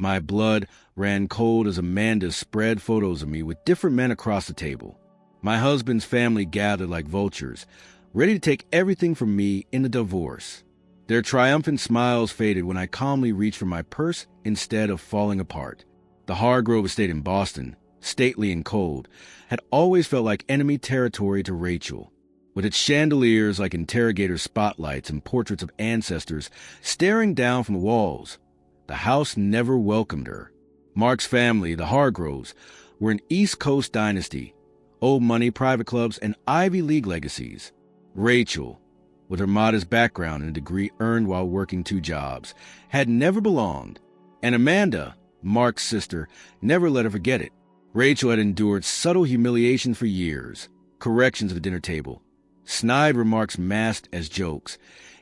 My blood ran cold as Amanda spread photos of me with different men across the table. My husband's family gathered like vultures, ready to take everything from me in the divorce. Their triumphant smiles faded when I calmly reached for my purse instead of falling apart. The Hargrove estate in Boston, stately and cold, had always felt like enemy territory to Rachel. With its chandeliers like interrogator spotlights and portraits of ancestors staring down from the walls, the house never welcomed her. Mark's family, the Hargroves, were an East Coast dynasty, old money, private clubs, and Ivy League legacies. Rachel, with her modest background and a degree earned while working 2 jobs, had never belonged. And Amanda, Mark's sister, never let her forget it. Rachel had endured subtle humiliation for years, corrections at the dinner table, snide remarks masked as jokes,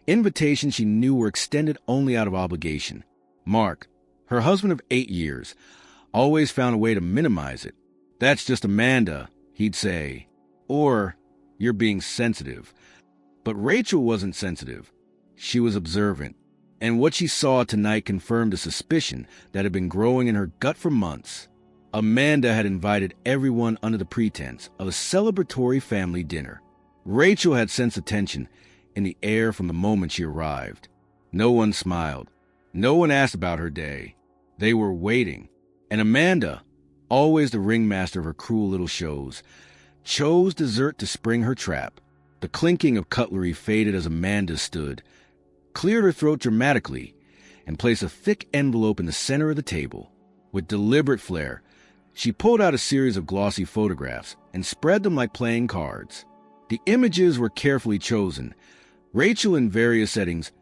invitations she knew were extended only out of obligation. Mark, her husband of 8 years, always found a way to minimize it. "That's just Amanda," he'd say. Or, "You're being sensitive." But Rachel wasn't sensitive. She was observant. And what she saw tonight confirmed a suspicion that had been growing in her gut for months. Amanda had invited everyone under the pretense of a celebratory family dinner. Rachel had sensed the tension in the air from the moment she arrived. No one smiled. No one asked about her day. They were waiting. And Amanda, always the ringmaster of her cruel little shows, chose dessert to spring her trap. The clinking of cutlery faded as Amanda stood, cleared her throat dramatically, and placed a thick envelope in the center of the table. With deliberate flair, she pulled out a series of glossy photographs and spread them like playing cards. The images were carefully chosen, Rachel in various settings,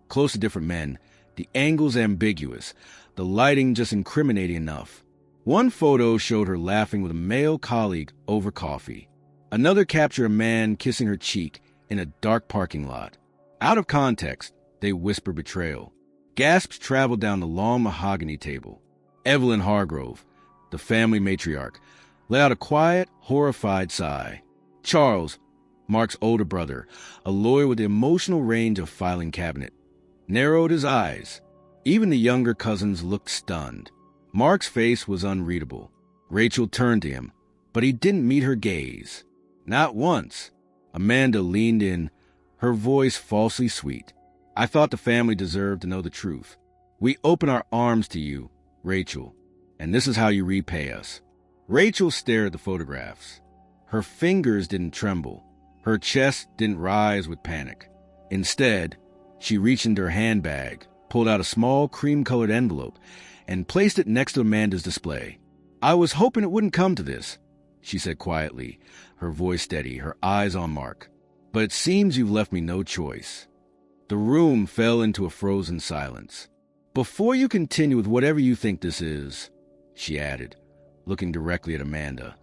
close to different men, the angles ambiguous, the lighting just incriminating enough. One photo showed her laughing with a male colleague over coffee. Another captured a man kissing her cheek in a dark parking lot. Out of context, they whisper betrayal. Gasps traveled down the long mahogany table. Evelyn Hargrove, the family matriarch, let out a quiet, horrified sigh. Charles, Mark's older brother, a lawyer with the emotional range of filing cabinet, narrowed his eyes. Even the younger cousins looked stunned. Mark's face was unreadable. Rachel turned to him, but he didn't meet her gaze. Not once. Amanda leaned in, her voice falsely sweet. "I thought the family deserved to know the truth. We open our arms to you, Rachel, and this is how you repay us." Rachel stared at the photographs. Her fingers didn't tremble. Her chest didn't rise with panic. Instead, she reached into her handbag, pulled out a small cream-colored envelope, and placed it next to Amanda's display. "I was hoping it wouldn't come to this," she said quietly, her voice steady, her eyes on Mark. "But it seems you've left me no choice." The room fell into a frozen silence. "Before you continue with whatever you think this is," she added, looking directly at Amanda,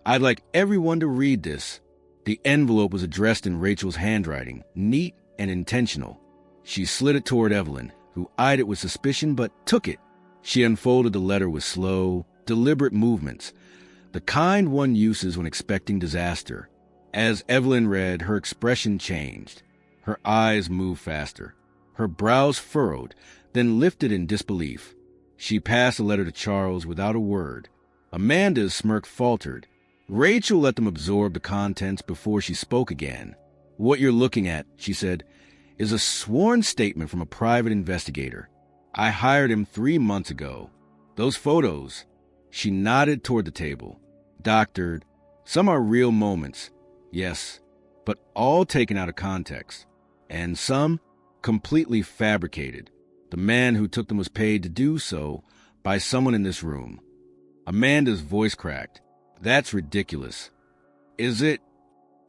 "I'd like everyone to read this." The envelope was addressed in Rachel's handwriting, neat and intentional. She slid it toward Evelyn, who eyed it with suspicion but took it. She unfolded the letter with slow, deliberate movements, the kind one uses when expecting disaster. As Evelyn read, her expression changed. Her eyes moved faster. Her brows furrowed, then lifted in disbelief. She passed the letter to Charles without a word. Amanda's smirk faltered. Rachel let them absorb the contents before she spoke again. "What you're looking at," she said, "is a sworn statement from a private investigator. I hired him 3 months ago. Those photos," she nodded toward the table, "doctored. Some are real moments, yes, but all taken out of context. And some completely fabricated. The man who took them was paid to do so by someone in this room." Amanda's voice cracked. "That's ridiculous." "Is it?"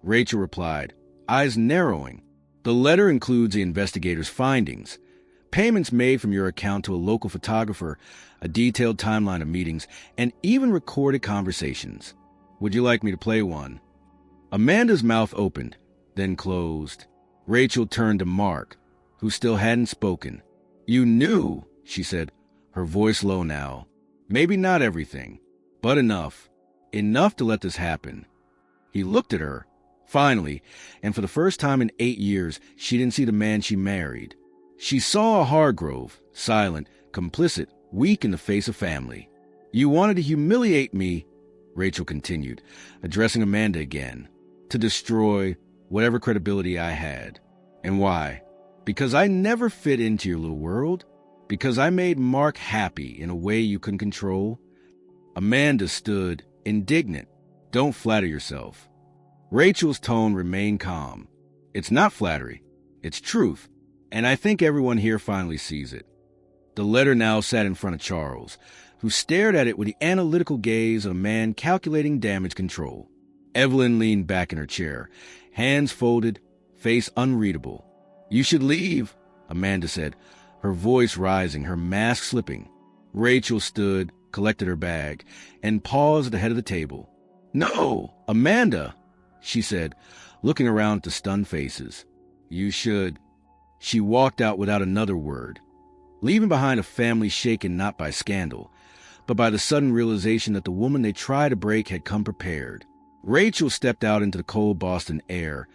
Rachel replied, eyes narrowing. "The letter includes the investigator's findings, payments made from your account to a local photographer, a detailed timeline of meetings, and even recorded conversations. Would you like me to play one?" Amanda's mouth opened, then closed. Rachel turned to Mark, who still hadn't spoken. "You knew," she said, her voice low now. "Maybe not everything, but enough. Enough to let this happen." He looked at her, finally, and for the first time in 8 years, she didn't see the man she married. She saw a Hargrove, silent, complicit, weak in the face of family. You wanted to humiliate me, Rachel continued, addressing Amanda again, to destroy whatever credibility I had. And why? Because I never fit into your little world? Because I made Mark happy in a way you couldn't control? Amanda stood, indignant. Don't flatter yourself. Rachel's tone remained calm. It's not flattery. It's truth. And I think everyone here finally sees it. The letter now sat in front of Charles, who stared at it with the analytical gaze of a man calculating damage control. Evelyn leaned back in her chair, hands folded, face unreadable. You should leave, Amanda said, her voice rising, her mask slipping. Rachel stood, collected her bag, and paused at the head of the table. No, Amanda, she said, looking around at the stunned faces. You should. She walked out without another word, leaving behind a family shaken not by scandal, but by the sudden realization that the woman they tried to break had come prepared. Rachel stepped out into the cold Boston air,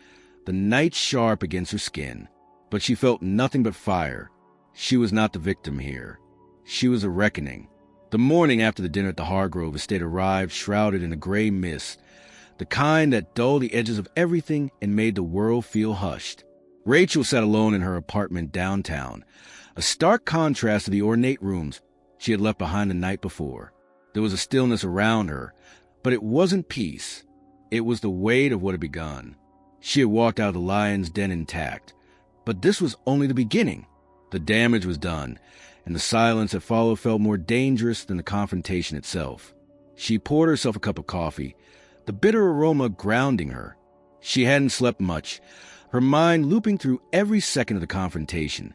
the night sharp against her skin, but she felt nothing but fire. She was not the victim here. She was a reckoning. The morning after the dinner at the Hargrove estate arrived shrouded in a gray mist, the kind that dulled the edges of everything and made the world feel hushed. Rachel sat alone in her apartment downtown, a stark contrast to the ornate rooms she had left behind the night before. There was a stillness around her, but it wasn't peace. It was the weight of what had begun. She had walked out of the lion's den intact, but this was only the beginning. The damage was done, and the silence that followed felt more dangerous than the confrontation itself. She poured herself a cup of coffee, the bitter aroma grounding her. She hadn't slept much, her mind looping through every second of the confrontation,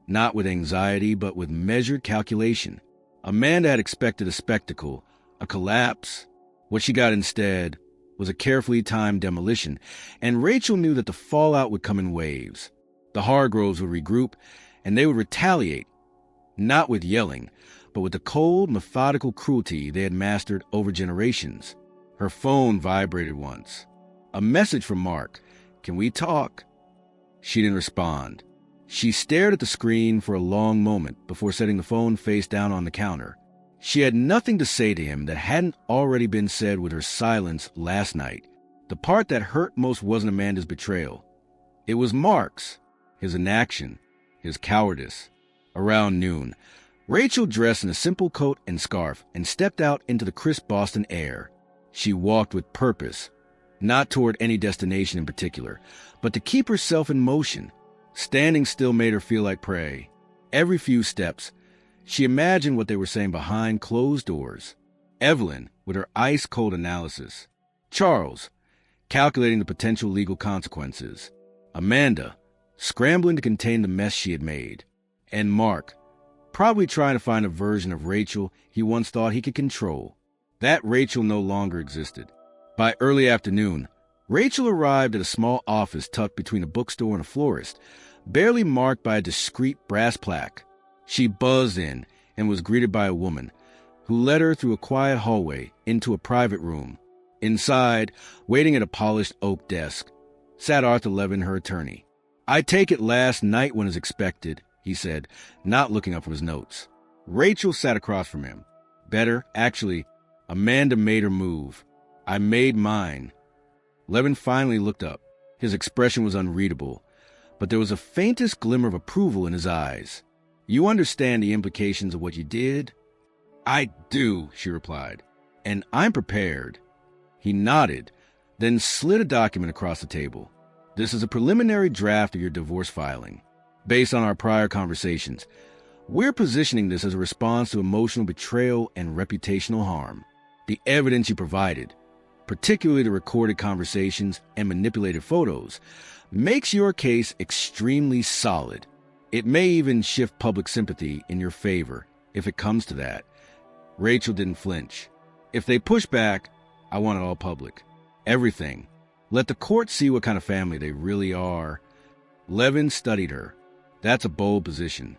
not with anxiety, but with measured calculation. Amanda had expected a spectacle, a collapse. What she got instead was a carefully timed demolition, and Rachel knew that the fallout would come in waves. The Hargroves would regroup, and they would retaliate, not with yelling, but with the cold, methodical cruelty they had mastered over generations. Her phone vibrated once. A message from Mark. Can we talk? She didn't respond. She stared at the screen for a long moment before setting the phone face down on the counter. She had nothing to say to him that hadn't already been said with her silence last night. The part that hurt most wasn't Amanda's betrayal. It was Mark's, his inaction, his cowardice. Around noon, Rachel dressed in a simple coat and scarf and stepped out into the crisp Boston air. She walked with purpose, not toward any destination in particular, but to keep herself in motion. Standing still made her feel like prey. Every few steps, she imagined what they were saying behind closed doors. Evelyn, with her ice-cold analysis. Charles, calculating the potential legal consequences. Amanda, scrambling to contain the mess she had made. And Mark, probably trying to find a version of Rachel he once thought he could control. That Rachel no longer existed. By early afternoon, Rachel arrived at a small office tucked between a bookstore and a florist, barely marked by a discreet brass plaque. She buzzed in and was greeted by a woman who led her through a quiet hallway into a private room. Inside, waiting at a polished oak desk, sat Arthur Levin, her attorney. I take it last night went as expected, he said, not looking up from his notes. Rachel sat across from him. Better, actually, Amanda made her move. I made mine. Levin finally looked up. His expression was unreadable, but there was a faintest glimmer of approval in his eyes. You understand the implications of what you did? I do, she replied, and I'm prepared. He nodded, then slid a document across the table. This is a preliminary draft of your divorce filing. Based on our prior conversations, we're positioning this as a response to emotional betrayal and reputational harm. The evidence you provided, particularly the recorded conversations and manipulated photos, makes your case extremely solid. It may even shift public sympathy in your favor, if it comes to that. Rachel didn't flinch. If they push back, I want it all public. Everything. Let the court see what kind of family they really are. Levin studied her. That's a bold position.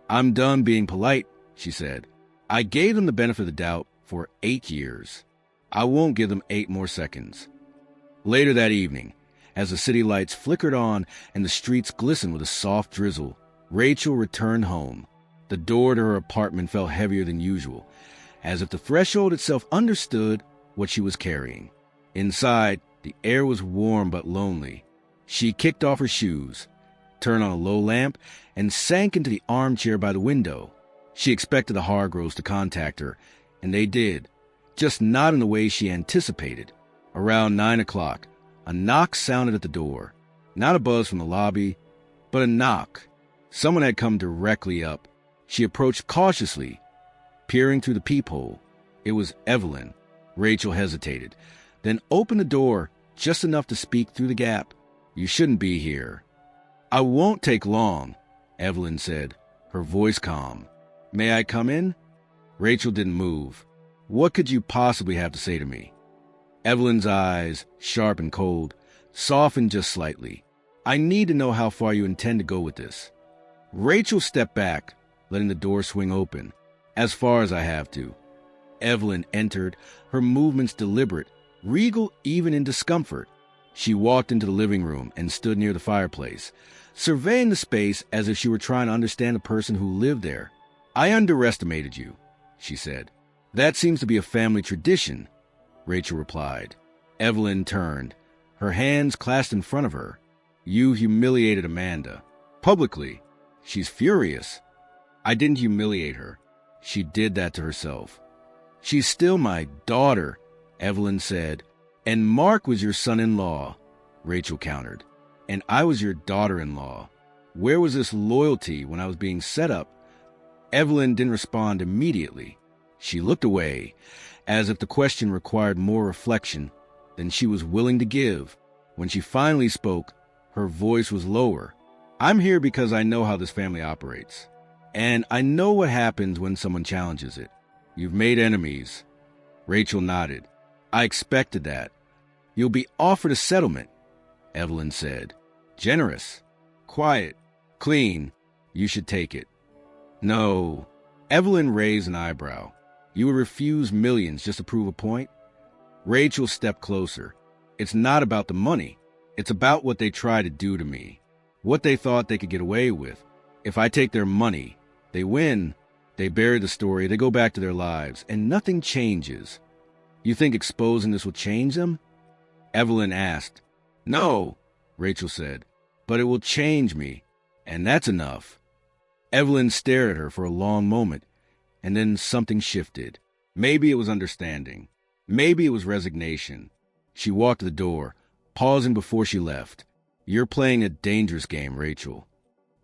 I'm done being polite, she said. I gave them the benefit of the doubt for 8 years. I won't give them 8 more seconds. Later that evening, as the city lights flickered on and the streets glistened with a soft drizzle, Rachel returned home. The door to her apartment felt heavier than usual, as if the threshold itself understood what she was carrying. Inside, the air was warm but lonely. She kicked off her shoes, turned on a low lamp, and sank into the armchair by the window. She expected the Hargroves to contact her, and they did, just not in the way she anticipated. Around 9 o'clock, a knock sounded at the door. Not a buzz from the lobby, but a knock. Someone had come directly up. She approached cautiously, peering through the peephole. It was Evelyn. Rachel hesitated, then opened the door just enough to speak through the gap. "You shouldn't be here." "I won't take long," Evelyn said, her voice calm. "May I come in?" Rachel didn't move. "What could you possibly have to say to me?" Evelyn's eyes, sharp and cold, softened just slightly. "I need to know how far you intend to go with this." Rachel stepped back, letting the door swing open. "As far as I have to." Evelyn entered, her movements deliberate, regal even in discomfort. She walked into the living room and stood near the fireplace, surveying the space as if she were trying to understand the person who lived there. "I underestimated you," she said. "That seems to be a family tradition," Rachel replied. Evelyn turned, her hands clasped in front of her. "You humiliated Amanda. Publicly. She's furious." "I didn't humiliate her. She did that to herself." "She's still my daughter," Evelyn said. "And Mark was your son-in-law," Rachel countered. "And I was your daughter-in-law. Where was this loyalty when I was being set up?" Evelyn didn't respond immediately. She looked away, as if the question required more reflection than she was willing to give. When she finally spoke, her voice was lower. "I'm here because I know how this family operates. And I know what happens when someone challenges it. You've made enemies." Rachel nodded. "I expected that." "You'll be offered a settlement," Evelyn said. "Generous, quiet, clean. You should take it." "No." Evelyn raised an eyebrow. "You would refuse millions just to prove a point?" Rachel stepped closer. "It's not about the money. It's about what they try to do to me. What they thought they could get away with. If I take their money, they win. They bury the story, they go back to their lives, and nothing changes. You think exposing this will change them?" Evelyn asked. "No," Rachel said, "but it will change me, and that's enough." Evelyn stared at her for a long moment, and then something shifted. Maybe it was understanding. Maybe it was resignation. She walked to the door, pausing before she left. "You're playing a dangerous game, Rachel."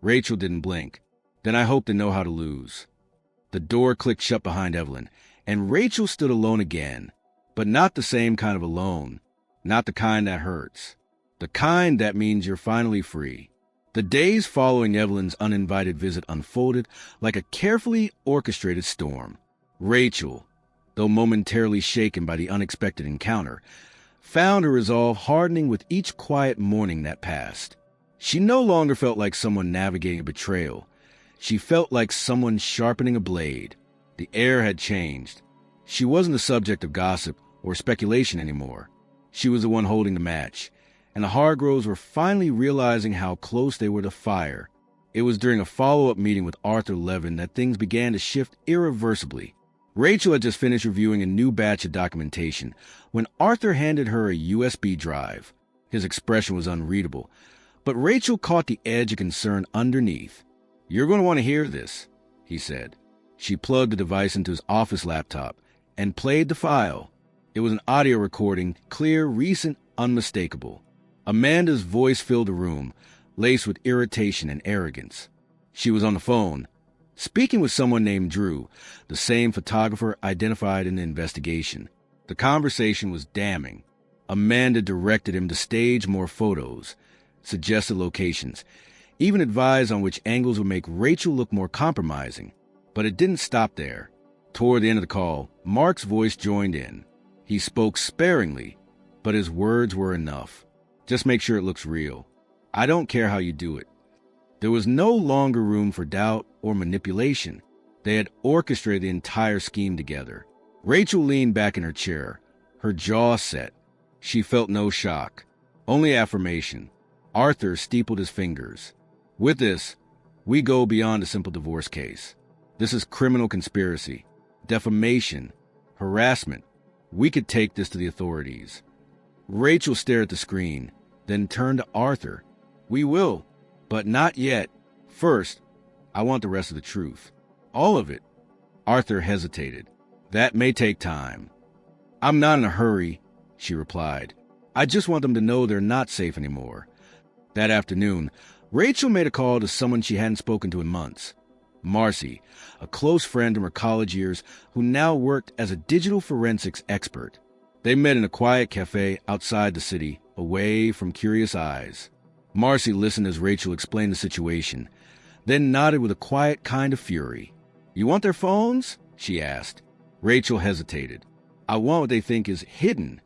Rachel didn't blink. "Then I hope to know how to lose." The door clicked shut behind Evelyn, and Rachel stood alone again. But not the same kind of alone. Not the kind that hurts. The kind that means you're finally free. The days following Evelyn's uninvited visit unfolded like a carefully orchestrated storm. Rachel, though momentarily shaken by the unexpected encounter, found her resolve hardening with each quiet morning that passed. She no longer felt like someone navigating a betrayal. She felt like someone sharpening a blade. The air had changed. She wasn't the subject of gossip or speculation anymore. She was the one holding the match, and the Hargroves were finally realizing how close they were to fire. It was during a follow-up meeting with Arthur Levin that things began to shift irreversibly. Rachel had just finished reviewing a new batch of documentation when Arthur handed her a USB drive. His expression was unreadable, but Rachel caught the edge of concern underneath. "You're going to want to hear this," he said. She plugged the device into his office laptop and played the file. It was an audio recording, clear, recent, unmistakable. Amanda's voice filled the room, laced with irritation and arrogance. She was on the phone, speaking with someone named Drew, the same photographer identified in the investigation. The conversation was damning. Amanda directed him to stage more photos, suggested locations, even advised on which angles would make Rachel look more compromising. But it didn't stop there. Toward the end of the call, Mark's voice joined in. He spoke sparingly, but his words were enough. "Just make sure it looks real. I don't care how you do it." There was no longer room for doubt or manipulation. They had orchestrated the entire scheme together. Rachel leaned back in her chair, her jaw set. She felt no shock, only affirmation. Arthur steepled his fingers. "With this, we go beyond a simple divorce case. This is criminal conspiracy, defamation, harassment. We could take this to the authorities. Rachel stared at the screen, then turned to Arthur. We will, but not yet. First, I want the rest of the truth. All of it. Arthur hesitated. That may take time. I'm not in a hurry, she replied. I just want them to know they're not safe anymore. That afternoon, Rachel made a call to someone she hadn't spoken to in months. Marcy, a close friend from her college years who now worked as a digital forensics expert. They met in a quiet cafe outside the city, away from curious eyes. Marcy listened as Rachel explained the situation, then nodded with a quiet kind of fury. You want their phones? She asked. Rachel hesitated. I want what they think is hidden.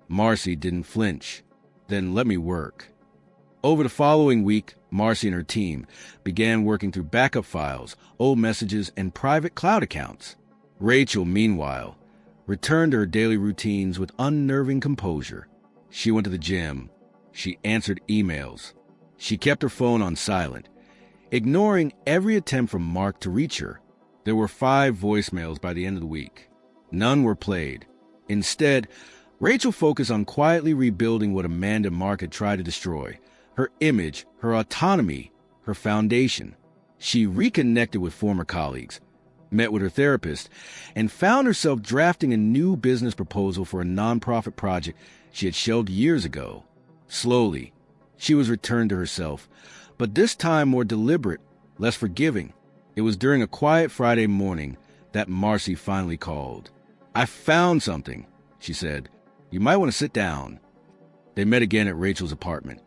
Marcy didn't flinch. Then let me work. Over the following week, Marcy and her team began working through backup files, old messages, and private cloud accounts. Rachel, meanwhile, returned to her daily routines with unnerving composure. She went to the gym. She answered emails. She kept her phone on silent, ignoring every attempt from Mark to reach her. There were 5 voicemails by the end of the week. None were played. Instead, Rachel focused on quietly rebuilding what Amanda and Mark had tried to destroy: her image, her autonomy, her foundation. She reconnected with former colleagues, met with her therapist, and found herself drafting a new business proposal for a nonprofit project she had shelved years ago. Slowly, she was returned to herself, but this time more deliberate, less forgiving. It was during a quiet Friday morning that Marcy finally called. I found something, she said. You might want to sit down. They met again at Rachel's apartment,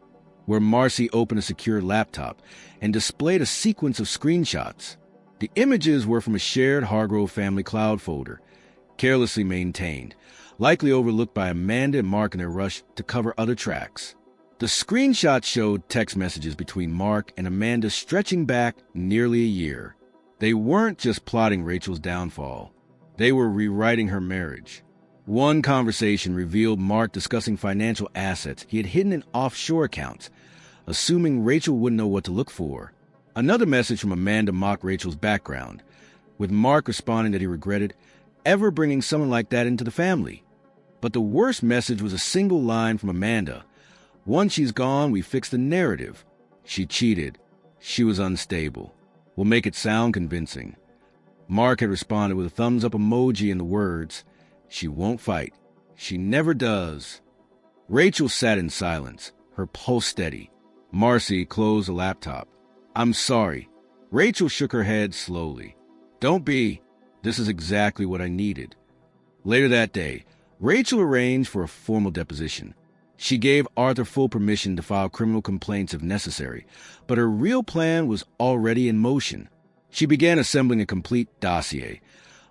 where Marcy opened a secure laptop and displayed a sequence of screenshots. The images were from a shared Hargrove family cloud folder, carelessly maintained, likely overlooked by Amanda and Mark in their rush to cover other tracks. The screenshots showed text messages between Mark and Amanda stretching back nearly a year. They weren't just plotting Rachel's downfall. They were rewriting her marriage. One conversation revealed Mark discussing financial assets he had hidden in offshore accounts, assuming Rachel wouldn't know what to look for. Another message from Amanda mocked Rachel's background, with Mark responding that he regretted ever bringing someone like that into the family. But the worst message was a single line from Amanda. Once she's gone, we fix the narrative. She cheated. She was unstable. We'll make it sound convincing. Mark had responded with a thumbs-up emoji and the words, she won't fight. She never does. Rachel sat in silence, her pulse steady. Marcy closed the laptop. I'm sorry. Rachel shook her head slowly. Don't be. This is exactly what I needed. Later that day, Rachel arranged for a formal deposition. She gave Arthur full permission to file criminal complaints if necessary, but her real plan was already in motion. She began assembling a complete dossier,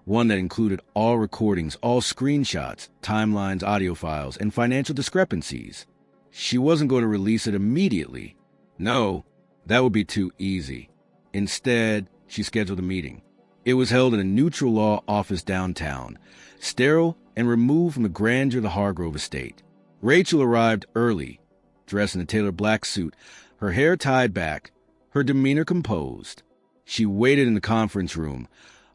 one that included all recordings, all screenshots, timelines, audio files, and financial discrepancies. She wasn't going to release it immediately. No, that would be too easy. Instead, she scheduled a meeting. It was held in a neutral law office downtown, sterile and removed from the grandeur of the Hargrove estate. Rachel arrived early, dressed in a tailored black suit, her hair tied back, her demeanor composed. She waited in the conference room,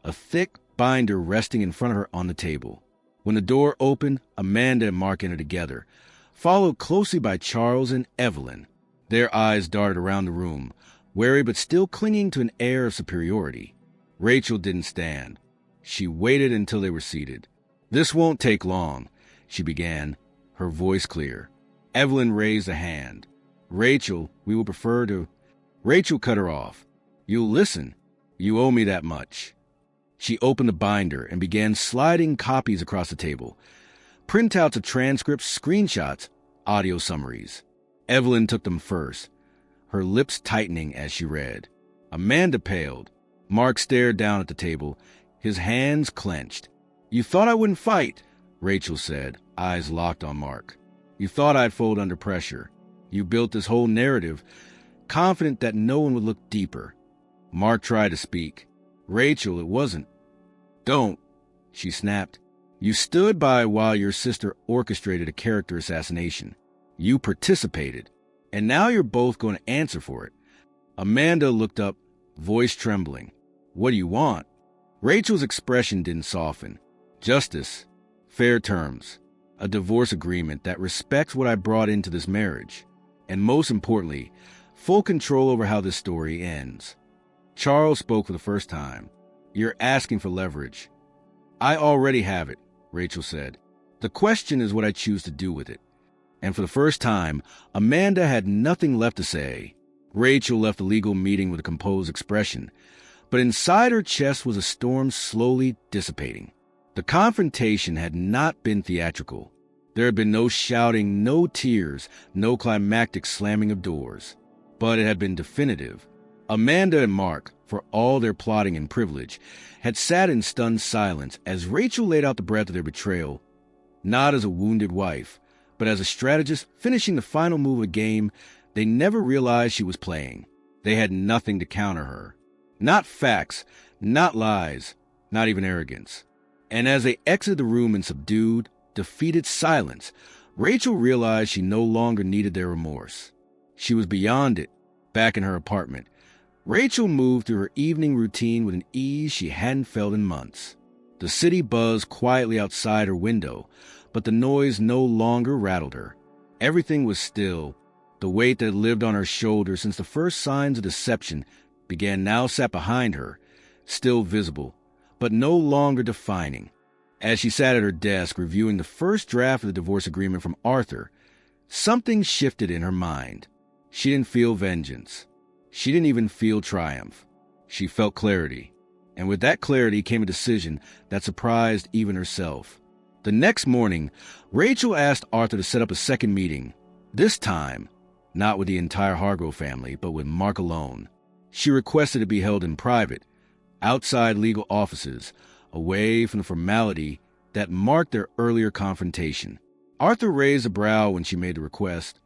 a thick binder resting in front of her on the table. When the door opened, Amanda and Mark entered together, followed closely by Charles and Evelyn. Their eyes darted around the room, wary but still clinging to an air of superiority. Rachel didn't stand. She waited until they were seated. This won't take long, she began, her voice clear. Evelyn raised a hand. Rachel, we would prefer to... Rachel cut her off. You'll listen. You owe me that much. She opened the binder and began sliding copies across the table. Printouts of transcripts, screenshots, audio summaries. Evelyn took them first, her lips tightening as she read. Amanda paled. Mark stared down at the table, his hands clenched. You thought I wouldn't fight, Rachel said, eyes locked on Mark. You thought I'd fold under pressure. You built this whole narrative, confident that no one would look deeper. Mark tried to speak. Rachel, it wasn't. Don't, she snapped. You stood by while your sister orchestrated a character assassination. You participated. And now you're both going to answer for it. Amanda looked up, voice trembling. What do you want? Rachel's expression didn't soften. Justice, fair terms, a divorce agreement that respects what I brought into this marriage, and most importantly, full control over how this story ends. Charles spoke for the first time. You're asking for leverage. I already have it, Rachel said. The question is what I choose to do with it. And for the first time, Amanda had nothing left to say. Rachel left the legal meeting with a composed expression, but inside her chest was a storm slowly dissipating. The confrontation had not been theatrical. There had been no shouting, no tears, no climactic slamming of doors. But it had been definitive. Amanda and Mark, for all their plotting and privilege, had sat in stunned silence as Rachel laid out the breadth of their betrayal, not as a wounded wife, but as a strategist finishing the final move of a game they never realized she was playing. They had nothing to counter her. Not facts, not lies, not even arrogance. And as they exited the room in subdued, defeated silence, Rachel realized she no longer needed their remorse. She was beyond it, back in her apartment. Rachel moved through her evening routine with an ease she hadn't felt in months. The city buzzed quietly outside her window, but the noise no longer rattled her. Everything was still. The weight that had lived on her shoulders since the first signs of deception began now sat behind her, still visible, but no longer defining. As she sat at her desk reviewing the first draft of the divorce agreement from Arthur, something shifted in her mind. She didn't feel vengeance. She didn't even feel triumph. She felt clarity. And with that clarity came a decision that surprised even herself. The next morning, Rachel asked Arthur to set up a second meeting. This time, not with the entire Hargrove family, but with Mark alone. She requested it be held in private, outside legal offices, away from the formality that marked their earlier confrontation. Arthur raised a brow when she made the request,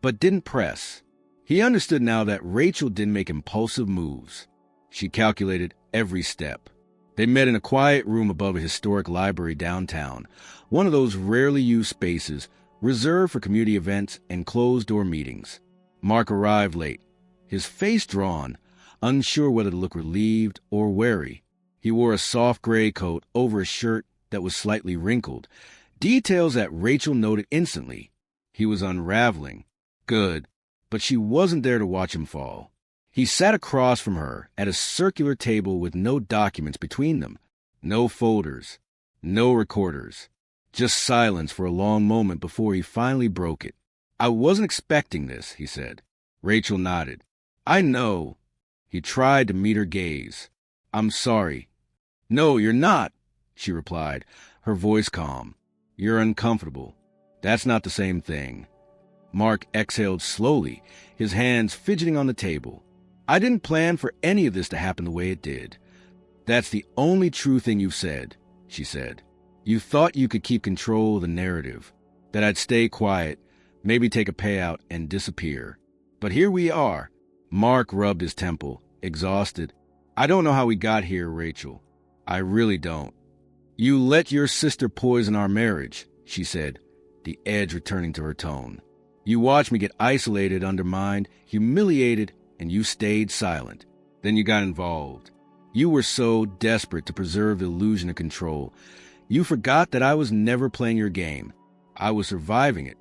but didn't press. He understood now that Rachel didn't make impulsive moves. She calculated every step. They met in a quiet room above a historic library downtown, one of those rarely used spaces reserved for community events and closed-door meetings. Mark arrived late, his face drawn, unsure whether to look relieved or wary. He wore a soft gray coat over a shirt that was slightly wrinkled, details that Rachel noted instantly. He was unraveling. Good, but she wasn't there to watch him fall. He sat across from her at a circular table with no documents between them, no folders, no recorders, just silence for a long moment before he finally broke it. I wasn't expecting this, he said. Rachel nodded. I know. He tried to meet her gaze. I'm sorry. No, you're not, she replied, her voice calm. You're uncomfortable. That's not the same thing. Mark exhaled slowly, his hands fidgeting on the table. I didn't plan for any of this to happen the way it did. That's the only true thing you've said, she said. You thought you could keep control of the narrative, that I'd stay quiet, maybe take a payout and disappear. But here we are. Mark rubbed his temple, exhausted. I don't know how we got here, Rachel. I really don't. You let your sister poison our marriage, she said, the edge returning to her tone. You watched me get isolated, undermined, humiliated, and you stayed silent. Then you got involved. You were so desperate to preserve the illusion of control. You forgot that I was never playing your game. I was surviving it.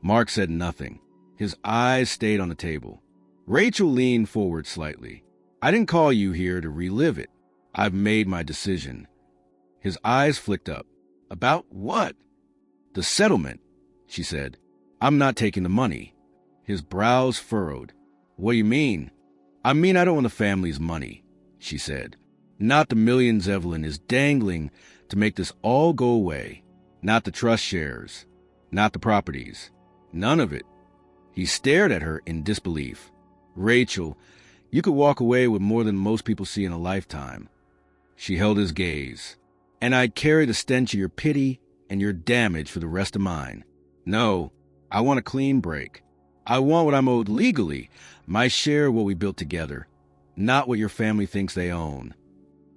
Mark said nothing. His eyes stayed on the table. Rachel leaned forward slightly. I didn't call you here to relive it. I've made my decision. His eyes flicked up. About what? The settlement, she said. I'm not taking the money. His brows furrowed. What do you mean? I mean I don't want the family's money, she said. Not the millions Evelyn is dangling to make this all go away. Not the trust shares. Not the properties. None of it. He stared at her in disbelief. Rachel, you could walk away with more than most people see in a lifetime. She held his gaze. And I'd carry the stench of your pity and your damage for the rest of mine. No, I want a clean break. I want what I'm owed legally, my share of what we built together, not what your family thinks they own.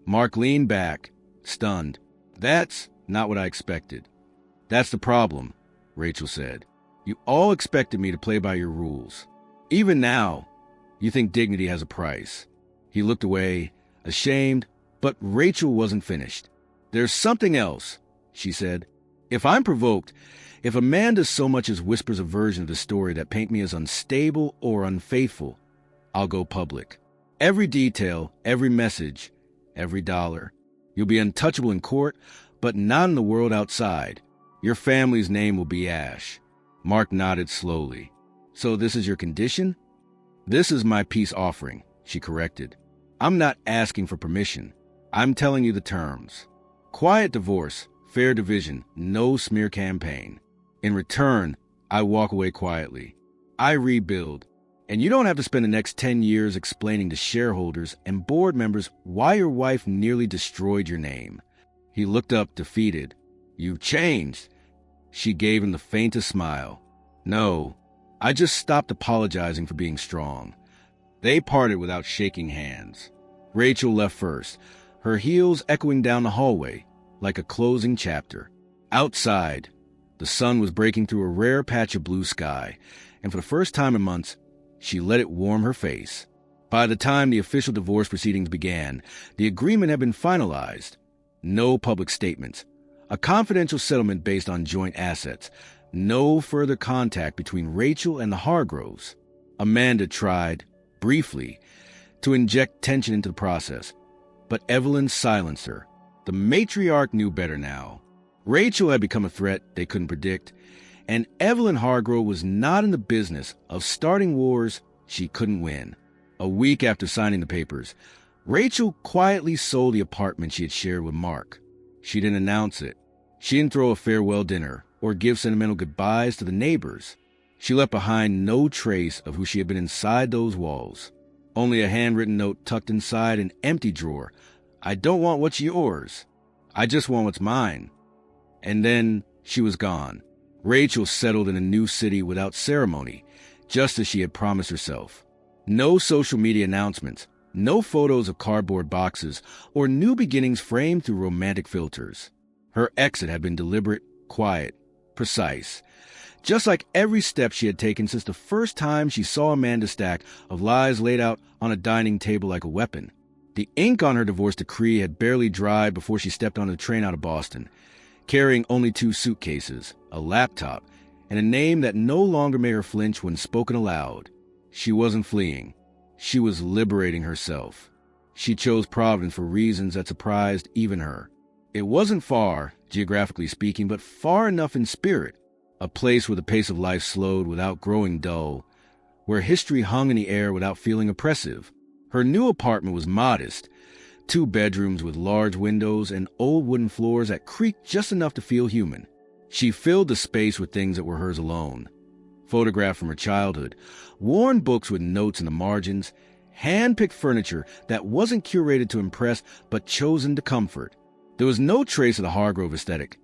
Mark leaned back, stunned. That's not what I expected. That's the problem, Rachel said. You all expected me to play by your rules. Even now, you think dignity has a price. He looked away, ashamed, But Rachel wasn't finished. "There's something else," she said. "If I'm provoked, if Amanda so much as whispers a version of the story that paint me as unstable or unfaithful, I'll go public. Every detail, every message, every dollar. You'll be untouchable in court, but not in the world outside. Your family's name will be ash." Mark nodded slowly. "So this is your condition?" "This is my peace offering," she corrected. "I'm not asking for permission. I'm telling you the terms. Quiet divorce, fair division, no smear campaign. In return, I walk away quietly. I rebuild. And you don't have to spend the next 10 years explaining to shareholders and board members why your wife nearly destroyed your name." He looked up, defeated. "You've changed." She gave him the faintest smile. "No, I just stopped apologizing for being strong." They parted without shaking hands. Rachel left first, her heels echoing down the hallway like a closing chapter. Outside, the sun was breaking through a rare patch of blue sky, and for the first time in months, she let it warm her face. By the time the official divorce proceedings began, the agreement had been finalized. No public statements. A confidential settlement based on joint assets. No further contact between Rachel and the Hargroves. Amanda tried, briefly, to inject tension into the process, but Evelyn silenced her. The matriarch knew better now. Rachel had become a threat they couldn't predict, and Evelyn Hargrove was not in the business of starting wars she couldn't win. A week after signing the papers, Rachel quietly sold the apartment she had shared with Mark. She didn't announce it. She didn't throw a farewell dinner or give sentimental goodbyes to the neighbors. She left behind no trace of who she had been inside those walls. Only a handwritten note tucked inside an empty drawer. "I don't want what's yours. I just want what's mine." And then she was gone. Rachel settled in a new city without ceremony, just as she had promised herself. No social media announcements, no photos of cardboard boxes, or new beginnings framed through romantic filters. Her exit had been deliberate, quiet, precise. Just like every step she had taken since the first time she saw Amanda's stack of lies laid out on a dining table like a weapon. The ink on her divorce decree had barely dried before she stepped on the train out of Boston, carrying only 2 suitcases, a laptop, and a name that no longer made her flinch when spoken aloud. She wasn't fleeing. She was liberating herself. She chose Providence for reasons that surprised even her. It wasn't far, geographically speaking, but far enough in spirit. A place where the pace of life slowed without growing dull, where history hung in the air without feeling oppressive. Her new apartment was modest, 2 bedrooms with large windows and old wooden floors that creaked just enough to feel human. She filled the space with things that were hers alone. Photographs from her childhood, worn books with notes in the margins, hand-picked furniture that wasn't curated to impress but chosen to comfort. There was no trace of the Hargrove aesthetic.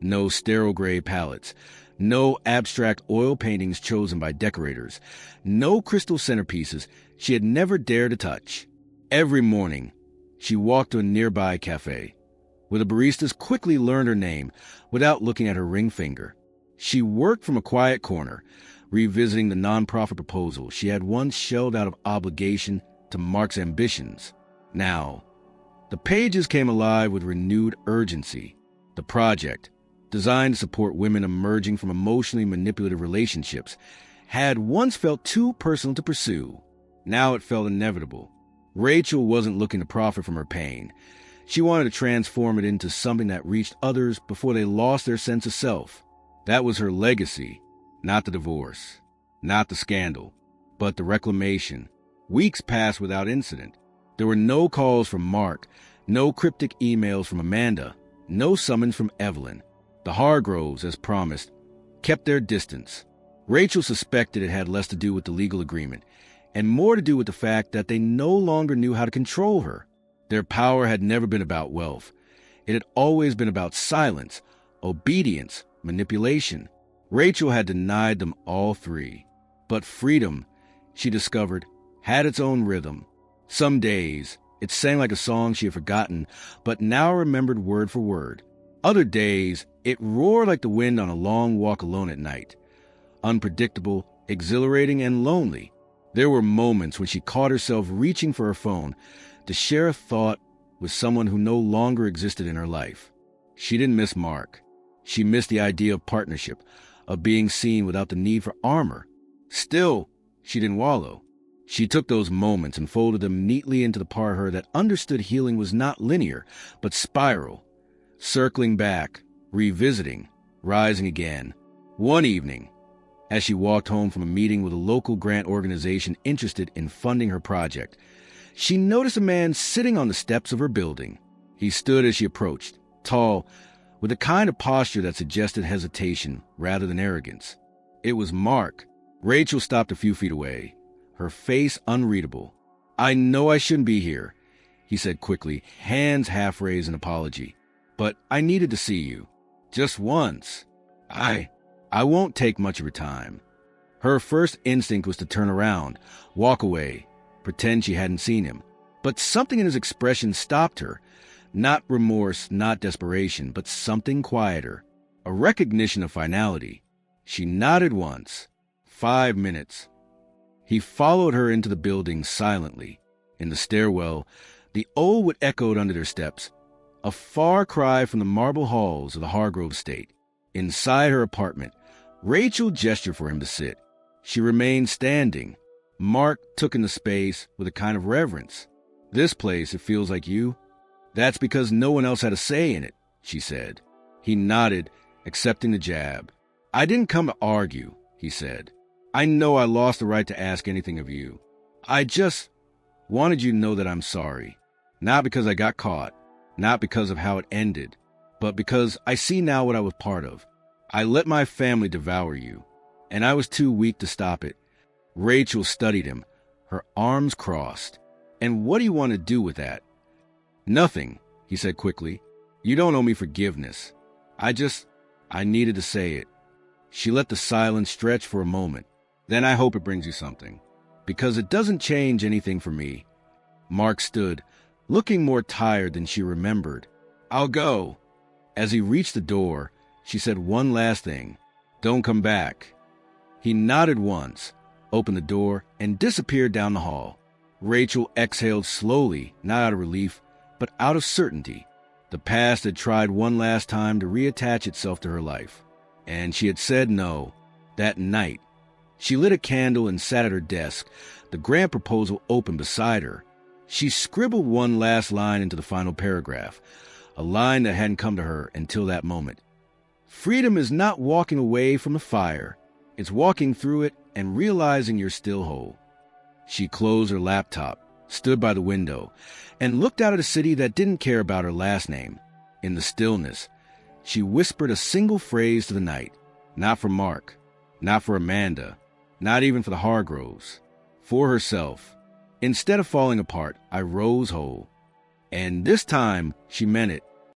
No sterile gray palettes. No abstract oil paintings chosen by decorators. No crystal centerpieces she had never dared to touch. Every morning, she walked to a nearby cafe, where the baristas quickly learned her name without looking at her ring finger. She worked from a quiet corner, revisiting the nonprofit proposal she had once shelved out of obligation to Mark's ambitions. Now, the pages came alive with renewed urgency. The project, designed to support women emerging from emotionally manipulative relationships, had once felt too personal to pursue. Now it felt inevitable. Rachel wasn't looking to profit from her pain. She wanted to transform it into something that reached others before they lost their sense of self. That was her legacy, not the divorce, not the scandal, but the reclamation. Weeks passed without incident. There were no calls from Mark, no cryptic emails from Amanda, no summons from Evelyn. The Hargroves, as promised, kept their distance. Rachel suspected it had less to do with the legal agreement, and more to do with the fact that they no longer knew how to control her. Their power had never been about wealth. It had always been about silence, obedience, manipulation. Rachel had denied them all 3. But freedom, she discovered, had its own rhythm. Some days, it sang like a song she had forgotten, but now remembered word for word. Other days, it roared like the wind on a long walk alone at night. Unpredictable, exhilarating, and lonely. There were moments when she caught herself reaching for her phone to share a thought with someone who no longer existed in her life. She didn't miss Mark. She missed the idea of partnership, of being seen without the need for armor. Still, she didn't wallow. She took those moments and folded them neatly into the part of her that understood healing was not linear, but spiral, circling back, revisiting, rising again. One evening, as she walked home from a meeting with a local grant organization interested in funding her project, she noticed a man sitting on the steps of her building. He stood as she approached, tall, with a kind of posture that suggested hesitation rather than arrogance. It was Mark. Rachel stopped a few feet away, her face unreadable. "I know I shouldn't be here," he said quickly, hands half raised in apology. "But I needed to see you. Just once. I won't take much of your time." Her first instinct was to turn around, walk away, pretend she hadn't seen him. But something in his expression stopped her. Not remorse, not desperation, but something quieter. A recognition of finality. She nodded once. 5 minutes. He followed her into the building silently. In the stairwell, the old wood echoed under their steps, a far cry from the marble halls of the Hargrove estate. Inside her apartment, Rachel gestured for him to sit. She remained standing. Mark took in the space with a kind of reverence. "This place, it feels like you." "That's because no one else had a say in it," she said. He nodded, accepting the jab. "I didn't come to argue," he said. "I know I lost the right to ask anything of you. I just wanted you to know that I'm sorry. Not because I got caught, not because of how it ended, but because I see now what I was part of. I let my family devour you, and I was too weak to stop it." Rachel studied him, her arms crossed. "And what do you want to do with that?" "Nothing," he said quickly. "You don't owe me forgiveness. I needed to say it." She let the silence stretch for a moment. "Then I hope it brings you something. Because it doesn't change anything for me." Mark stood, looking more tired than she remembered. "I'll go." As he reached the door, she said one last thing. "Don't come back." He nodded once, opened the door, and disappeared down the hall. Rachel exhaled slowly, not out of relief, but out of certainty. The past had tried one last time to reattach itself to her life, and she had said no. That night, she lit a candle and sat at her desk, the grant proposal open beside her. She scribbled one last line into the final paragraph, a line that hadn't come to her until that moment. "Freedom is not walking away from the fire. It's walking through it and realizing you're still whole." She closed her laptop, stood by the window, and looked out at a city that didn't care about her last name. In the stillness, she whispered a single phrase to the night. Not for Mark, not for Amanda, not even for the Hargroves. For herself. "Instead of falling apart, I rose whole." And this time, she meant it.